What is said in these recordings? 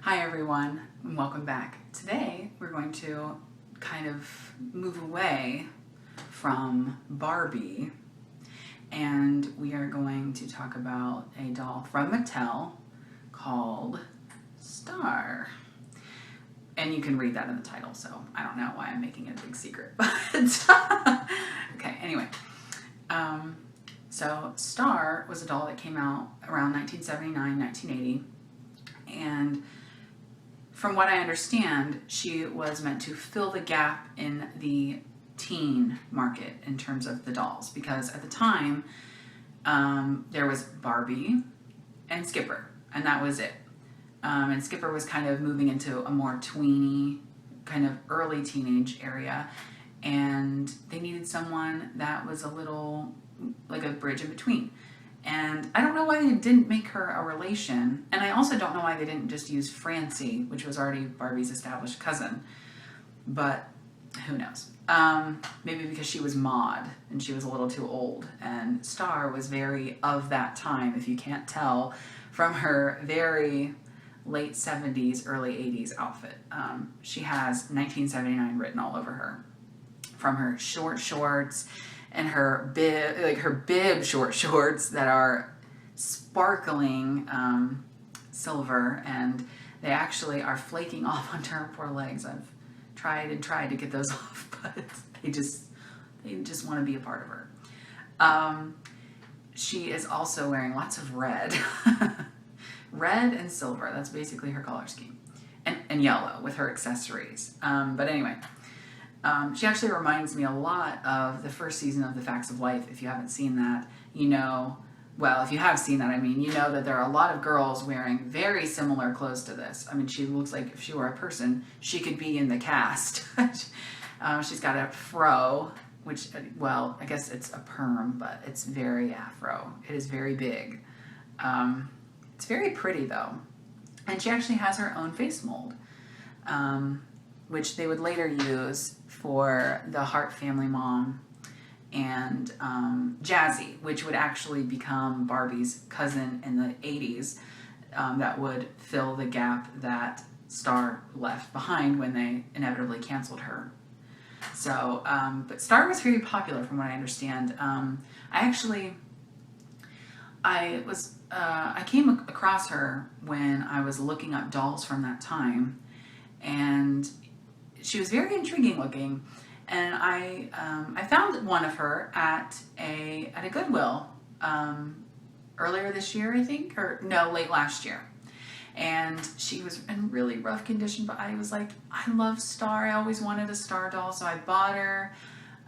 Hi everyone, and welcome back. Today we're going to kind of move away from Barbie and we are going to talk about a doll from Mattel called Starr. And you can read that in the title, so I don't know why I'm making it a big secret, but okay, anyway. So Starr was a doll that came out around 1979, 1980, and from what I understand, she was meant to fill the gap in the teen market in terms of the dolls, because at the time there was Barbie and Skipper, and that was it. And Skipper was kind of moving into a more tweeny, kind of early teenage area, and they needed someone that was a little like a bridge in between. And I don't know why they didn't make her a relation, and I also don't know why they didn't just use Francie, which was already Barbie's established cousin, but who knows. Maybe because she was Maud and she was a little too old, and Starr was very of that time, if you can't tell from her very late 70s, early 80s outfit. She has 1979 written all over her, from her short shorts and her bib short shorts that are sparkling silver, and they actually are flaking off onto her poor legs. I've tried and tried to get those off, but they just want to be a part of her. She is also wearing lots of red. Red and silver, that's basically her color scheme. And yellow with her accessories. But anyway, she actually reminds me a lot of the first season of The Facts of Life. If you haven't seen that, you know, well, if you have seen that, I mean, you know that there are a lot of girls wearing very similar clothes to this. I mean, she looks like if she were a person, she could be in the cast. She's got a fro, which, well, I guess it's a perm, but it's very afro. It is very big. It's very pretty though. And she actually has her own face mold, which they would later use for the Hart family mom and Jazzy, which would actually become Barbie's cousin in the 80s, that would fill the gap that Starr left behind when they inevitably canceled her. So, but Starr was very popular from what I understand. I came across her when I was looking up dolls from that time, and she was very intriguing looking, and I found one of her at a Goodwill earlier this year, I think, or no, late last year. And she was in really rough condition, but I was like, I love Starr. I always wanted a Starr doll, so I bought her.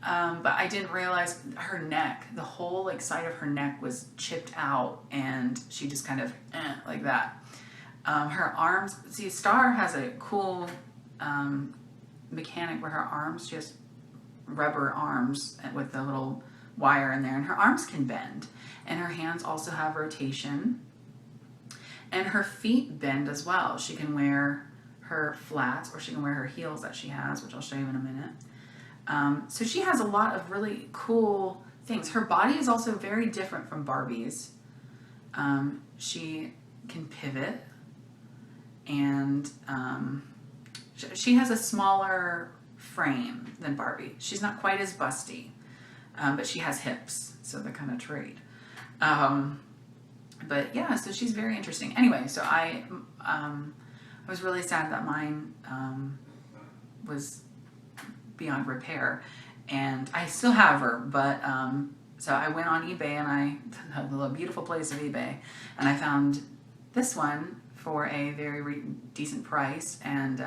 But I didn't realize her neck, the whole like side of her neck was chipped out, and she just kind of like that. Her arms, see, Starr has a cool mechanic where her arms, she has rubber arms with the little wire in there, and her arms can bend, and her hands also have rotation, and her feet bend as well. She can wear her flats, or she can wear her heels that she has, which I'll show you in a minute. So she has a lot of really cool things. Her body is also very different from Barbie's. She can pivot, and she has a smaller frame than Barbie. She's not quite as busty, but she has hips, so they're kind of trade. But yeah, so she's very interesting. Anyway, so I was really sad that mine was beyond repair, and I still have her, but so I went on eBay, and the beautiful place of eBay, and I found this one for a very decent price, and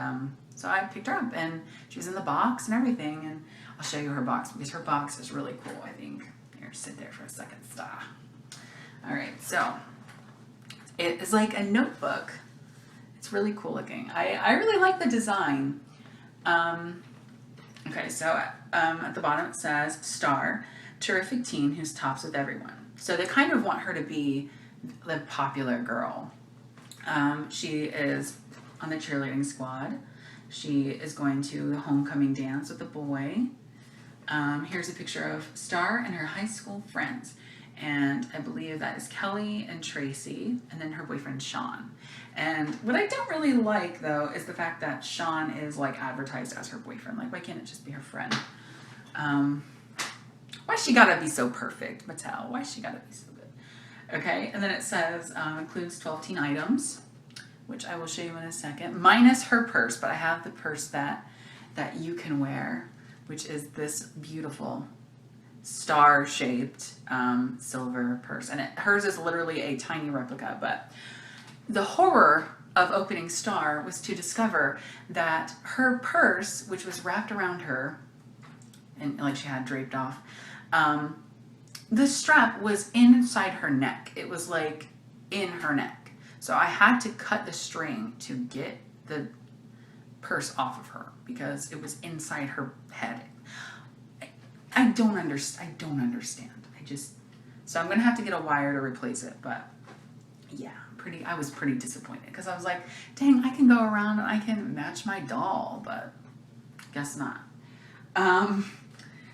so I picked her up, and she was in the box and everything, and I'll show you her box, because her box is really cool, I think. Here, sit there for a second, Starr. Alright, so it is like a notebook. It's really cool looking. I really like the design. Okay, so at the bottom it says, Starr, terrific teen who's tops with everyone. So they kind of want her to be the popular girl. She is on the cheerleading squad. She is going to the homecoming dance with a boy. Here's a picture of Starr and her high school friends. and I believe that is Kelly and Tracy, and then her boyfriend Sean. And what I don't really like, though, is the fact that Sean is like advertised as her boyfriend. Like, why can't it just be her friend? Why she gotta be so perfect, Mattel? Why she gotta be so good? Okay, and then it says includes 12 teen items, which I will show you in a second, minus her purse, but I have the purse that you can wear, which is this beautiful star-shaped silver purse. And hers is literally a tiny replica, but the horror of opening Starr was to discover that her purse, which was wrapped around her, and like she had draped off, the strap was inside her neck. It was like in her neck. So I had to cut the string to get the purse off of her because it was inside her head. I don't understand. So I'm gonna have to get a wire to replace it. But yeah, I was pretty disappointed because I was like, dang, I can go around and I can match my doll, but guess not.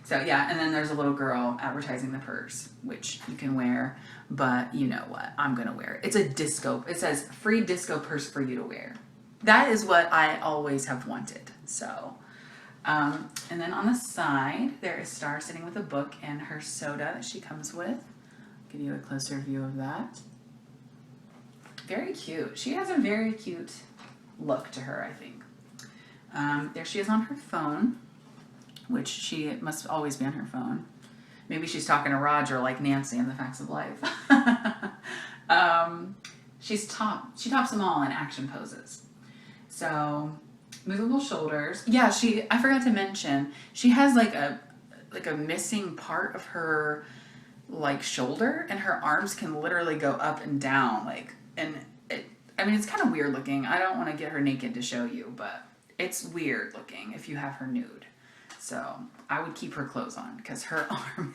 So yeah, and then there's a little girl advertising the purse, which you can wear, but you know what? I'm gonna wear it. It's a disco. It says free disco purse for you to wear. That is what I always have wanted. So, and then on the side, there is Starr sitting with a book and her soda that she comes with. I'll give you a closer view of that. Very cute. She has a very cute look to her, I think. There she is on her phone, which she must always be on her phone. Maybe she's talking to Roger like Nancy in The Facts of Life. She tops them all in action poses. So, movable shoulders. Yeah, I forgot to mention, she has like a missing part of her like shoulder, and her arms can literally go up and down, like, and it's kind of weird looking. I don't want to get her naked to show you, but it's weird looking if you have her nude. So I would keep her clothes on because her arm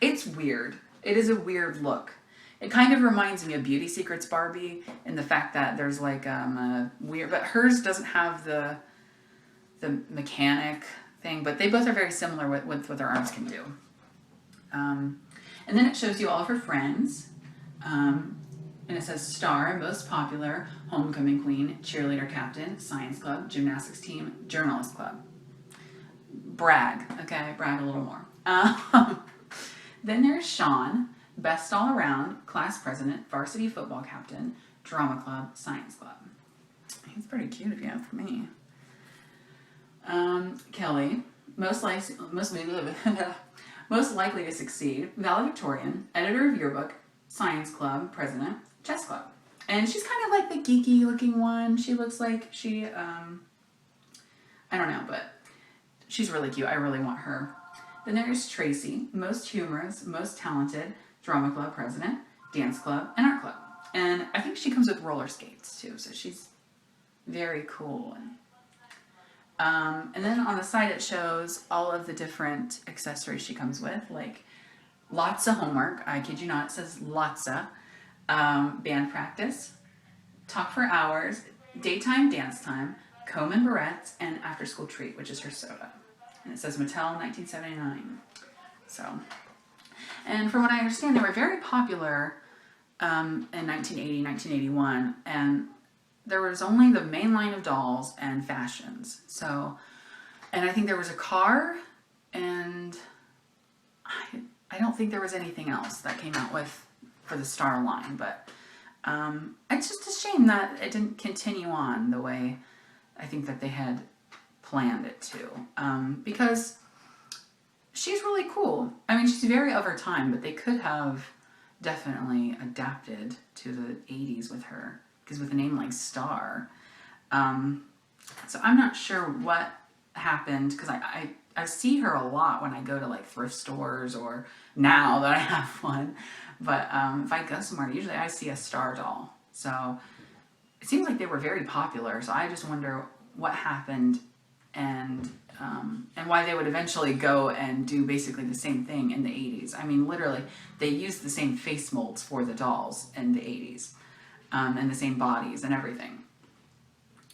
it's weird. It is a weird look. It kind of reminds me of Beauty Secrets Barbie in the fact that there's like a weird, but hers doesn't have the mechanic thing, but they both are very similar with what their arms can do. And then it shows you all of her friends. And it says Starr, most popular, homecoming queen, cheerleader captain, science club, gymnastics team, journalist club. Brag, okay? Brag a little more. Then there's Sean, best all around, class president, varsity football captain, drama club, science club. He's pretty cute if you ask me. Kelly, most likely to succeed, valedictorian, editor of yearbook, science club, president, chess club. And she's kind of like the geeky looking one. She looks like she, I don't know, but she's really cute. I really want her. Then there's Tracy, most humorous, most talented, drama club president, dance club, and art club. And I think she comes with roller skates too, so she's very cool. And then on the side it shows all of the different accessories she comes with, like lots of homework. I kid you not, it says lots of. Band practice, talk for hours, daytime dance time, comb and barrettes, and after school treat, which is her soda. And it says Mattel 1979. So, and from what I understand, they were very popular in 1980, 1981, and there was only the main line of dolls and fashions. So, and I think there was a car, and I don't think there was anything else that came out for the Starr line, but it's just a shame that it didn't continue on the way I think that they had planned it to, because she's really cool. I mean, she's very of her time, but they could have definitely adapted to the 80s with her, because with a name like Starr. So I'm not sure what happened, because I see her a lot when I go to like thrift stores, or now that I have one. But if I go somewhere, usually I see a Starr doll. So it seems like they were very popular. So I just wonder what happened and why they would eventually go and do basically the same thing in the 80s. I mean, literally, they used the same face molds for the dolls in the 80s, and the same bodies and everything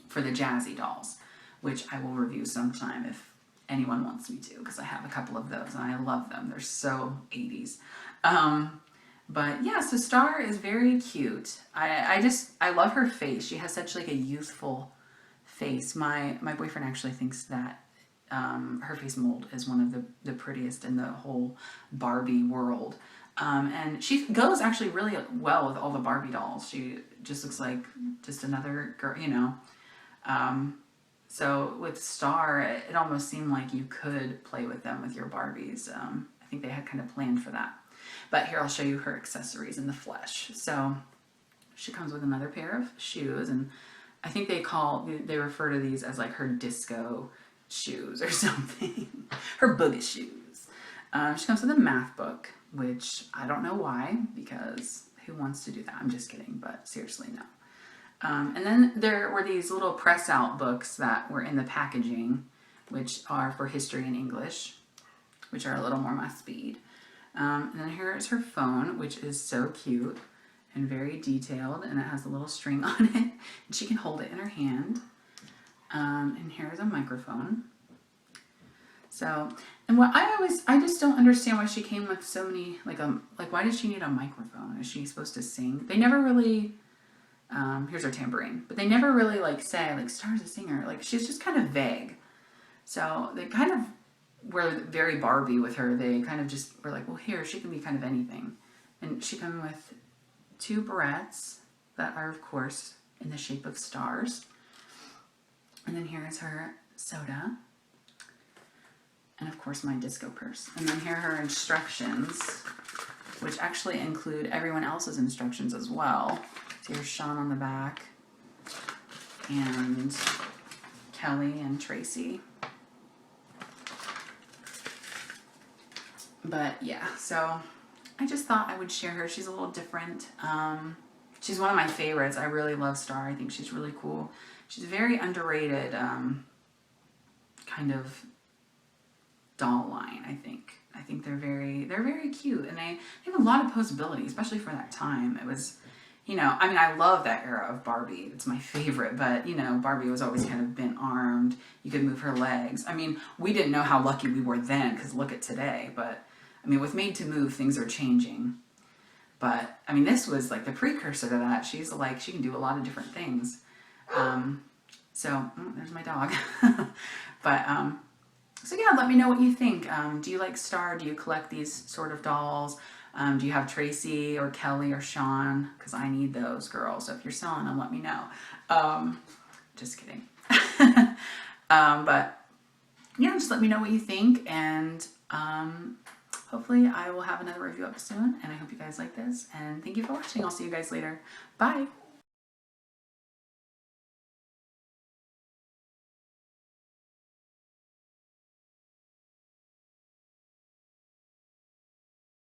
for the Jazzy dolls, which I will review sometime if anyone wants me to, because I have a couple of those and I love them. They're so 80s. But yeah, so Starr is very cute. I love her face. She has such like a youthful face. My boyfriend actually thinks that her face mold is one of the prettiest in the whole Barbie world. And she goes actually really well with all the Barbie dolls. She just looks like just another girl, you know. So with Starr, it almost seemed like you could play with them with your Barbies. I think they had kind of planned for that. But here I'll show you her accessories in the flesh. So she comes with another pair of shoes, and I think they refer to these as like her disco shoes or something. Her boogie shoes. She comes with a math book, which I don't know why, because who wants to do that? I'm just kidding, but seriously, no. And then there were these little press out books that were in the packaging, which are for history and English, which are a little more my speed. And then here's her phone, which is so cute and very detailed, and it has a little string on it, and she can hold it in her hand. And here's a microphone. So, and what I just don't understand why she came with so many, like why did she need a microphone? Is she supposed to sing? They never really, here's her tambourine, but they never really like say, like, Starr's a singer. Like, she's just kind of vague. So they kind of were very Barbie with her. They kind of just were like, well, here, she can be kind of anything. And she came with 2 barrettes that are, of course, in the shape of stars. And then here is her soda. And, of course, my disco purse. And then here are her instructions, which actually include everyone else's instructions as well. So here's Sean on the back, and Kelly and Tracy. But yeah, so I just thought I would share her. She's a little different. She's one of my favorites. I really love Starr. I think she's really cool. She's very underrated, kind of doll line, I think. I think they're very cute, and they have a lot of posability, especially for that time. It was, you know, I mean, I love that era of Barbie. It's my favorite, but, you know, Barbie was always kind of bent armed. You could move her legs. I mean, we didn't know how lucky we were then, because look at today, but I mean, with Made to Move, things are changing. But, I mean, this was like the precursor to that. She's like, she can do a lot of different things. There's my dog. But, so yeah, let me know what you think. Do you like Starr? Do you collect these sort of dolls? Do you have Tracy or Kelly or Sean? Because I need those girls. So if you're selling them, let me know. Just kidding. But yeah, just let me know what you think, and hopefully I will have another review up soon, and I hope you guys like this, and thank you for watching. I'll see you guys later. Bye.